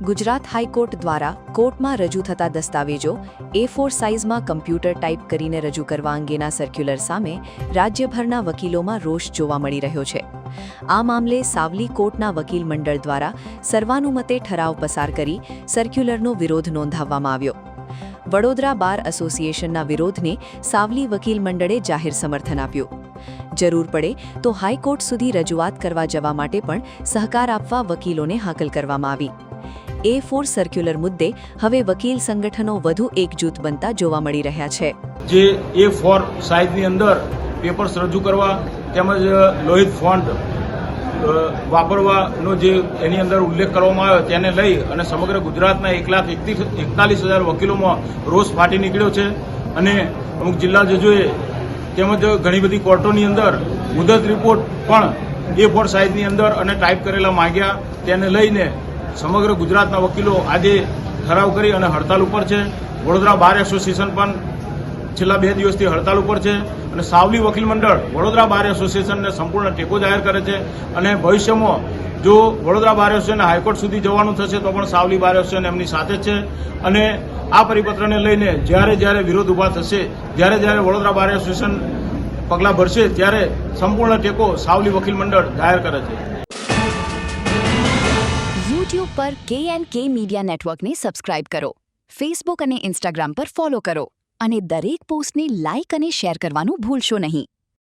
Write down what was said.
Gujarat high court દ્વારા કોર્ટમાં રજૂ થતા દસ્તાવેજો A4 સાઇઝમાં કમ્પ્યુટર ટાઈપ કરીને રજૂ કરવા અંગેના સર્ક્યુલર સામે રાજ્યભરના વકીલોમાં રોષ જોવા મળી રહ્યો છે। આ મામલે સાવલી કોર્ટના વકીલ મંડળ દ્વારા સર્વાનુમતે ઠરાવ પસાર કરી સર્ક્યુલરનો વિરોધ નોંધાવવામાં આવ્યો। વડોદરા બાર એસોસિએશનના વિરોધને સાવલી વકીલ મંડળે જાહેર સમર્થન આપ્યું। જરૂર પડે તો હાઈકોર્ટ સુધી રજૂઆત કરવા જવા માટે પણ સહકાર આપવા વકીલોને હાકલ કરવામાં આવી। A4 સર્ક્યુલર મુદ્દે હવે વકીલ સંગઠનો વધુ એકજૂથ બનતા જોવા મળી રહ્યા છે। જે A4 સાઇઝની અંદર પેપર્સ રજૂ કરવા તેમજ લોહિત ફોન્ટ વાપરવાનો જે એની અંદર ઉલ્લેખ કરવામાં આવ્યો તેને લઈ અને સમગ્ર ગુજરાતના 1,41,000 વકીલોમાં રોષ ફાટી નીકળ્યો છે અને અમુક જિલ્લા જજોએ તેમજ ઘણી બધી કોર્ટોની અંદર મુદત રિપોર્ટ પણ A4 સાઇઝની અંદર અને ટાઈપ કરેલા માંગ્યા તેને લઈને સમગ્ર ગુજરાતના વકીલો આજે ઠરાવ કરી અને હડતાલ ઉપર છે। વડોદરા બાર એસોસિએશન પણ છેલ્લા 2 દિવસથી હડતાલ ઉપર છે અને સાવલી વકીલ મંડળ વડોદરા બાર એસોસિએશનને સંપૂર્ણ ટેકો જાહેર કરે છે અને ભવિષ્યમાં જો વડોદરા બાર એસોસિએશન હાઈકોર્ટ સુધી જવાનું થશે તો પણ સાવલી બાર એસોસિએશન એમની સાથે છે અને આ પરિપત્રને લઈને જ્યારે વિરોધ ઊભા થશે જ્યારે વડોદરા બાર એસોસિએશન પગલાં ભરશે ત્યારે સંપૂર્ણ ટેકો સાવલી વકીલ મંડળ જાહેર કરે છે। YouTube પર KNK મીડિયા નેટવર્કને સબસ્ક્રાઇબ કરો, Facebook અને Instagram પર ફોલો કરો અને દરેક પોસ્ટને લાઇક અને શેર કરવાનું ભૂલશો નહીં।